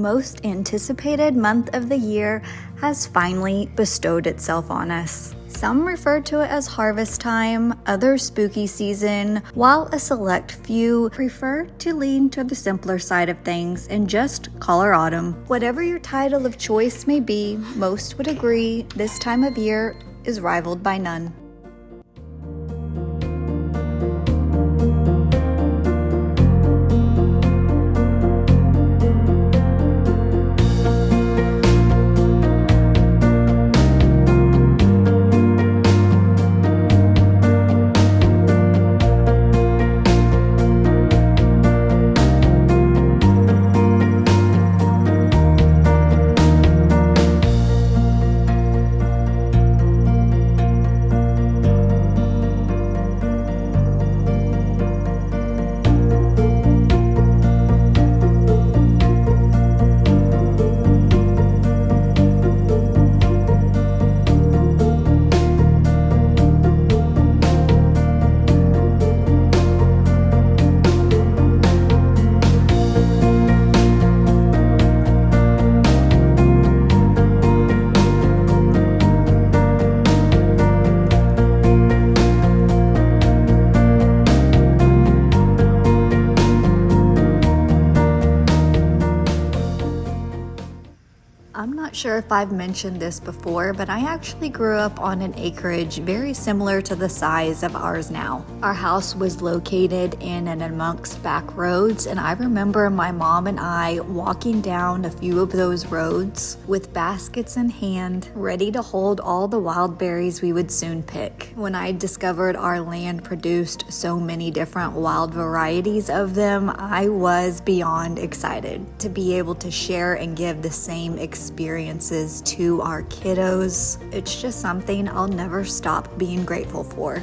most anticipated month of the year has finally bestowed itself on us. Some refer to it as harvest time, others spooky season, while a select few prefer to lean to the simpler side of things and just call her autumn. Whatever your title of choice may be, most would agree this time of year is rivaled by none. I'm not sure if I've mentioned this before, but I actually grew up on an acreage very similar to the size of ours now. Our house was located in and amongst back roads, and I remember my mom and I walking down a few of those roads with baskets in hand, ready to hold all the wild berries we would soon pick. When I discovered our land produced so many different wild varieties of them, I was beyond excited to be able to share and give the same experiences to our kiddos. It's just something I'll never stop being grateful for.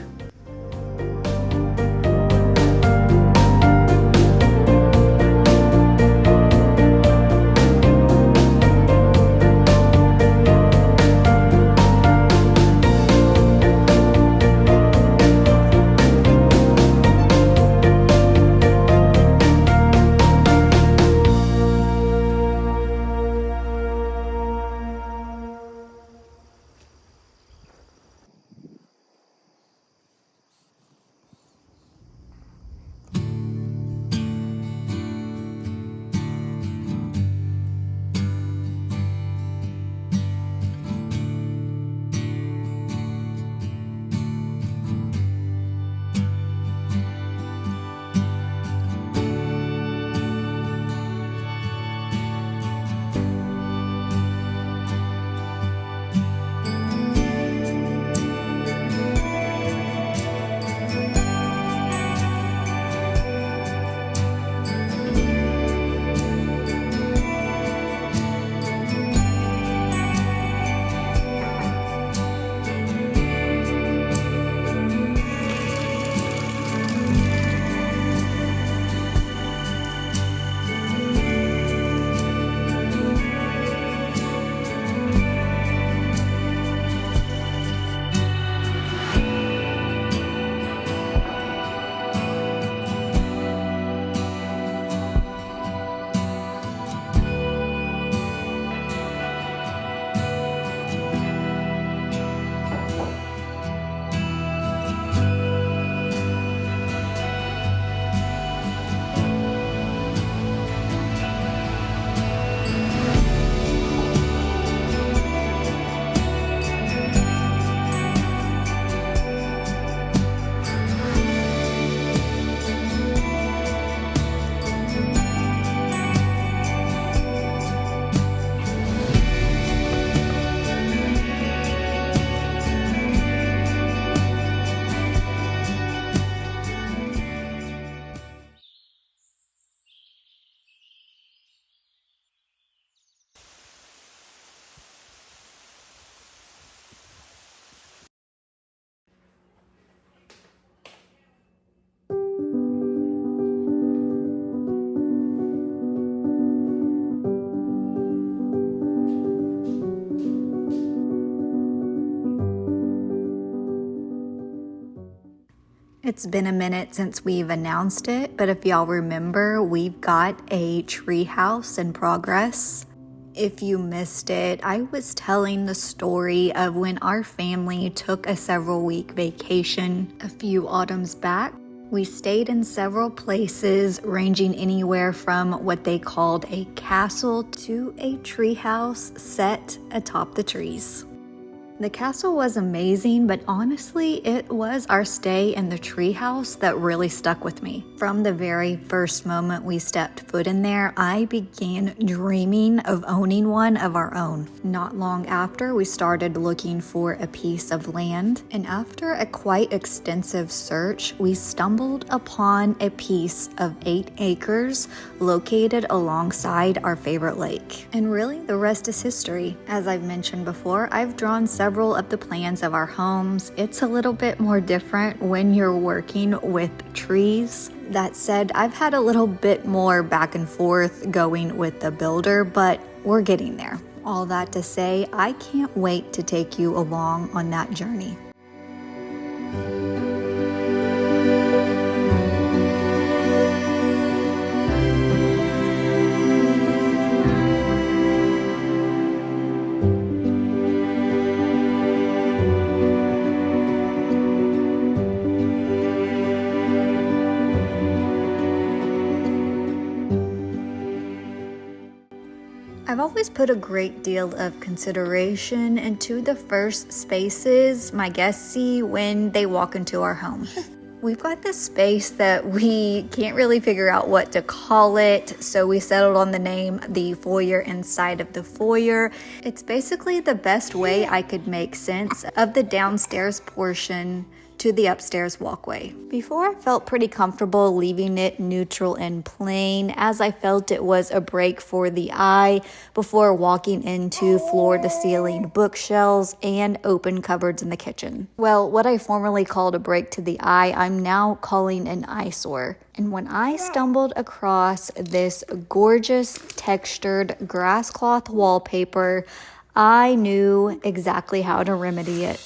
It's been a minute since we've announced it, but if y'all remember, we've got a tree house in progress. If you missed it, I was telling the story of when our family took a several-week vacation a few autumns back. We stayed in several places, ranging anywhere from what they called a castle to a tree house set atop the trees. The castle was amazing, but honestly, it was our stay in the treehouse that really stuck with me. From the very first moment we stepped foot in there, I began dreaming of owning one of our own. Not long after, we started looking for a piece of land, and after a quite extensive search, we stumbled upon a piece of 8 acres located alongside our favorite lake. And really, the rest is history. As I've mentioned before, I've drawn several of the plans of our homes. It's a little bit more different when you're working with trees. That said, I've had a little bit more back and forth going with the builder, but we're getting there. All that to say, I can't wait to take you along on that journey. I've always put a great deal of consideration into the first spaces my guests see when they walk into our home. We've got this space that we can't really figure out what to call it, so we settled on the name the foyer inside of the foyer. It's basically the best way I could make sense of the downstairs portion to the upstairs walkway. Before, I felt pretty comfortable leaving it neutral and plain, as I felt it was a break for the eye before walking into floor-to-ceiling bookshelves and open cupboards in the kitchen. Well, what I formerly called a break to the eye, I'm now calling an eyesore. And when I stumbled across this gorgeous textured grass cloth wallpaper, I knew exactly how to remedy it.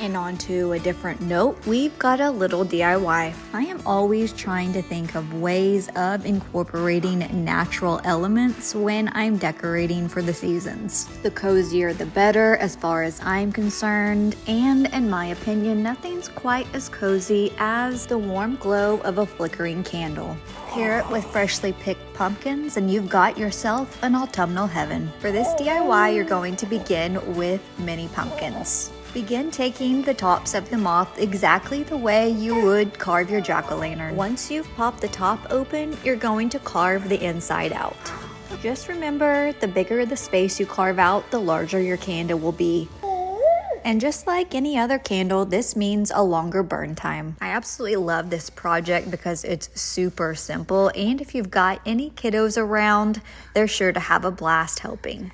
And on to a different note, we've got a little DIY. I am always trying to think of ways of incorporating natural elements when I'm decorating for the seasons. The cozier the better as far as I'm concerned, and in my opinion, nothing's quite as cozy as the warm glow of a flickering candle. Pair it with freshly picked pumpkins and you've got yourself an autumnal heaven. For this DIY, you're going to begin with mini pumpkins. Begin taking the tops of them off exactly the way you would carve your jack-o'-lantern. Once you've popped the top open, you're going to carve the inside out. Just remember, the bigger the space you carve out, the larger your candle will be. And just like any other candle, this means a longer burn time. I absolutely love this project because it's super simple, and if you've got any kiddos around, they're sure to have a blast helping.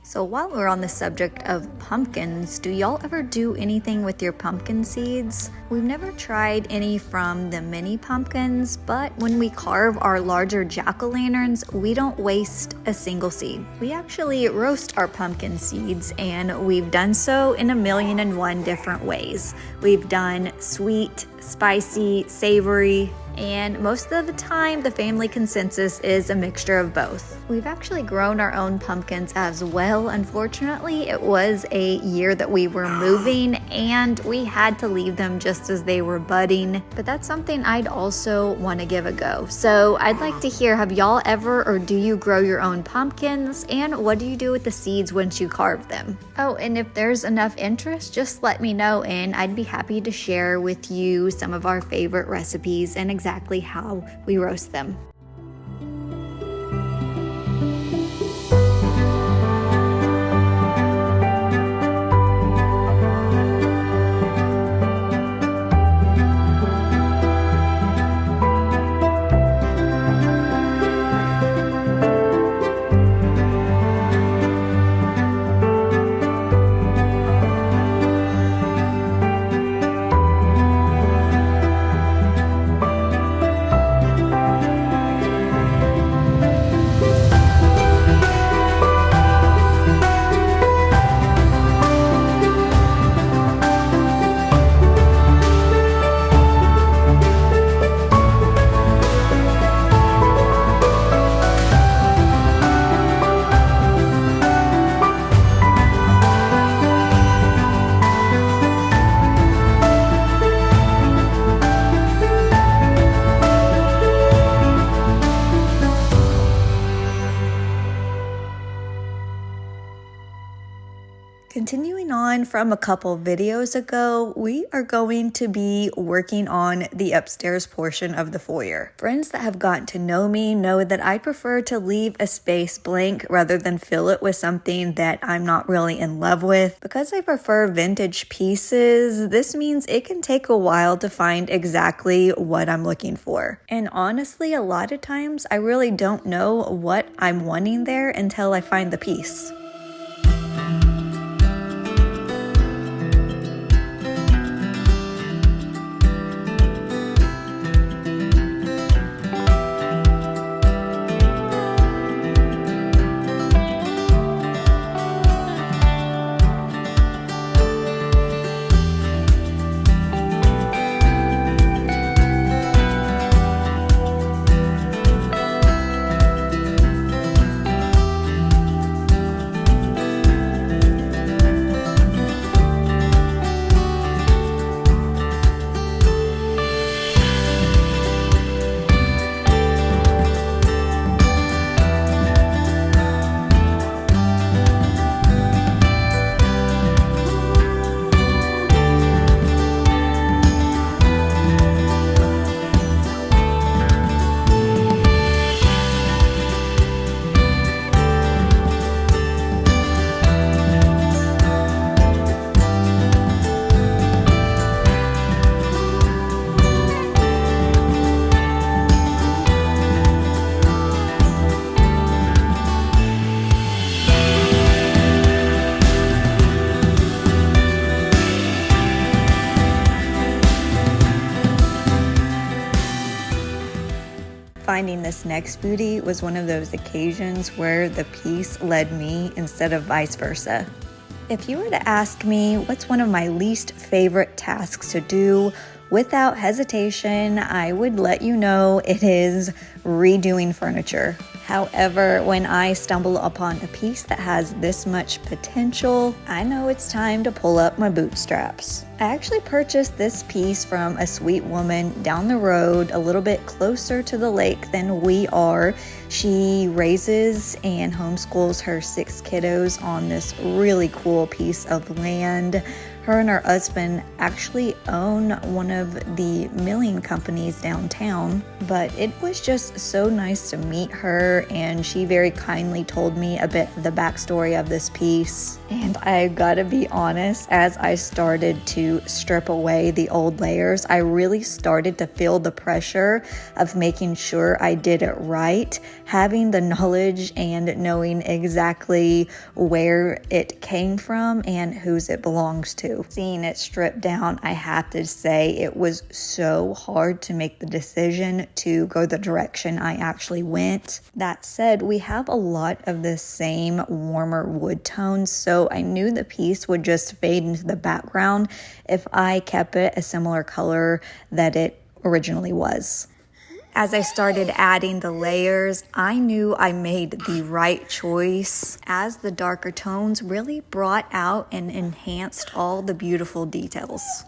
So while we're on the subject of pumpkins, do y'all ever do anything with your pumpkin seeds? We've never tried any from the mini pumpkins, but when we carve our larger jack-o'-lanterns, we don't waste a single seed. We actually roast our pumpkin seeds, and we've done so in 1,000,001 different ways. We've done sweet, spicy, savory, and most of the time the family consensus is a mixture of both. We've actually grown our own pumpkins as well. Unfortunately, it was a year that we were moving and we had to leave them just as they were budding, but that's something I'd also want to give a go. So I'd like to hear, have y'all ever or do you grow your own pumpkins, and what do you do with the seeds once you carve them? Oh, and if there's enough interest, just let me know and I'd be happy to share with you some of our favorite recipes and exactly how we roast them. Continuing on from a couple videos ago, we are going to be working on the upstairs portion of the foyer. Friends that have gotten to know me know that I prefer to leave a space blank rather than fill it with something that I'm not really in love with. Because I prefer vintage pieces, this means it can take a while to find exactly what I'm looking for. And honestly, a lot of times I really don't know what I'm wanting there until I find the piece. Finding this next beauty was one of those occasions where the piece led me instead of vice versa. If you were to ask me what's one of my least favorite tasks to do without hesitation, I would let you know it is redoing furniture. However, when I stumble upon a piece that has this much potential, I know it's time to pull up my bootstraps. I actually purchased this piece from a sweet woman down the road, a little bit closer to the lake than we are. She raises and homeschools her 6 kiddos on this really cool piece of land. Her and her husband actually own one of the milling companies downtown, but it was just so nice to meet her, and she very kindly told me a bit of the backstory of this piece. And I gotta be honest, as I started to strip away the old layers, I really started to feel the pressure of making sure I did it right, having the knowledge and knowing exactly where it came from and whose it belongs to. Seeing it stripped down, I have to say it was so hard to make the decision to go the direction I actually went. That said, we have a lot of the same warmer wood tones, so I knew the piece would just fade into the background if I kept it a similar color that it originally was. As I started adding the layers, I knew I made the right choice, as the darker tones really brought out and enhanced all the beautiful details.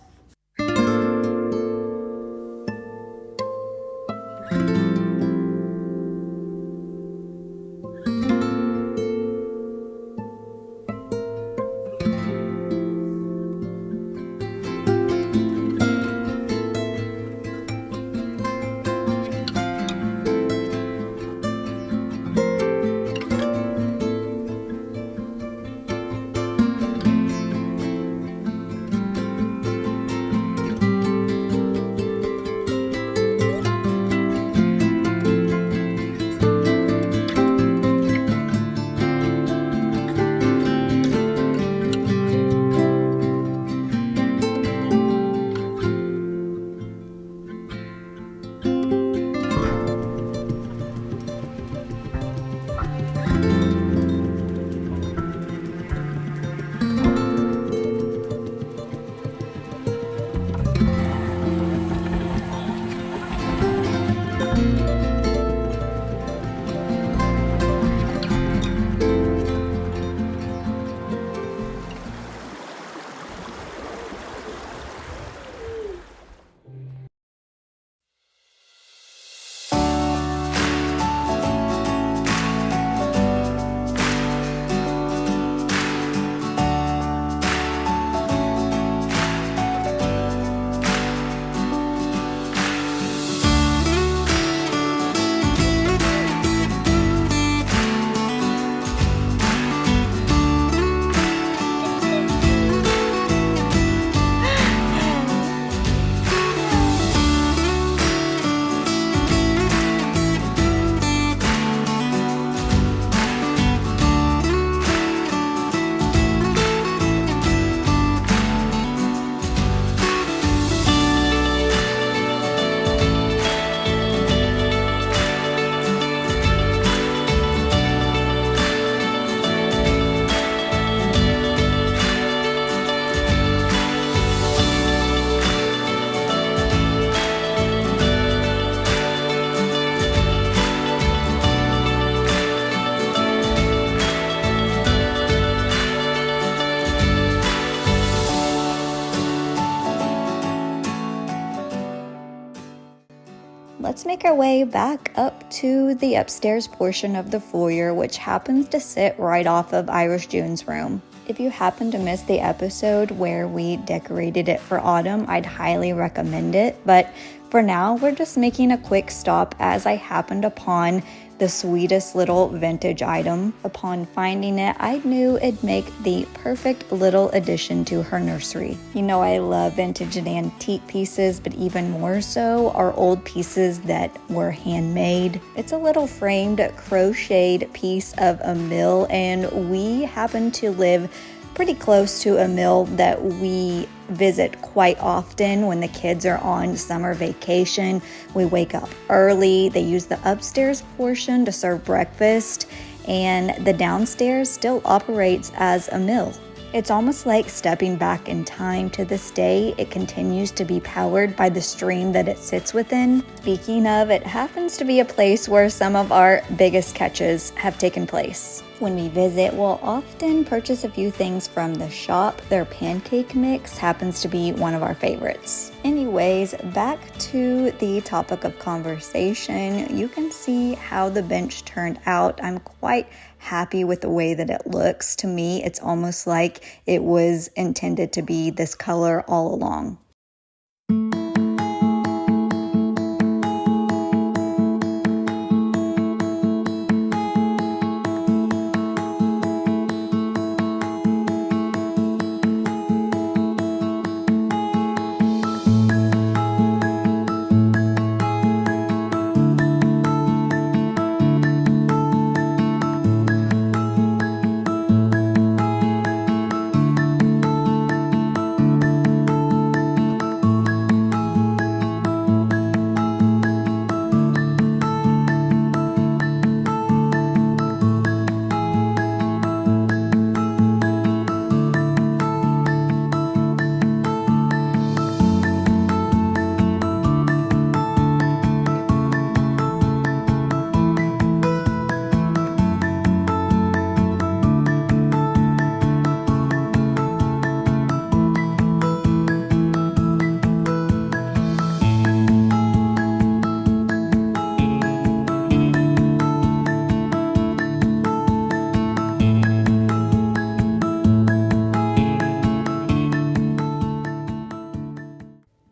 Let's make our way back up to the upstairs portion of the foyer, which happens to sit right off of Irish June's room. If you happen to miss the episode where we decorated it for autumn, I'd highly recommend it. But for now, we're just making a quick stop as I happened upon the sweetest little vintage item. Upon finding it, I knew it'd make the perfect little addition to her nursery. You know I love vintage and antique pieces, but even more so are old pieces that were handmade. It's a little framed crocheted piece of a mill, and we happen to live pretty close to a mill that we visit quite often when the kids are on summer vacation. We wake up early. They use the upstairs portion to serve breakfast, and the downstairs still operates as a mill. It's almost like stepping back in time. To this day, it continues to be powered by the stream that it sits within. Speaking of, it happens to be a place where some of our biggest catches have taken place. When we visit, we'll often purchase a few things from the shop. Their pancake mix happens to be one of our favorites. Anyways, back to the topic of conversation. You can see how the bench turned out. I'm quite happy with the way that it looks. To me, it's almost like it was intended to be this color all along.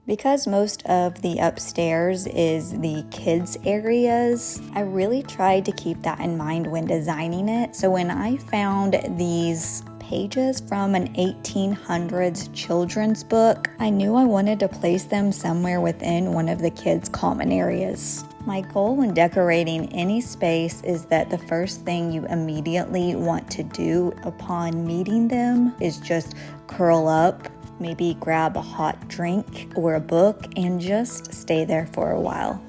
Because most of the upstairs is the kids' areas, I really tried to keep that in mind when designing it. So when I found these pages from an 1800s children's book, I knew I wanted to place them somewhere within one of the kids' common areas. My goal when decorating any space is that the first thing you immediately want to do upon meeting them is just curl up, maybe grab a hot drink or a book, and just stay there for a while.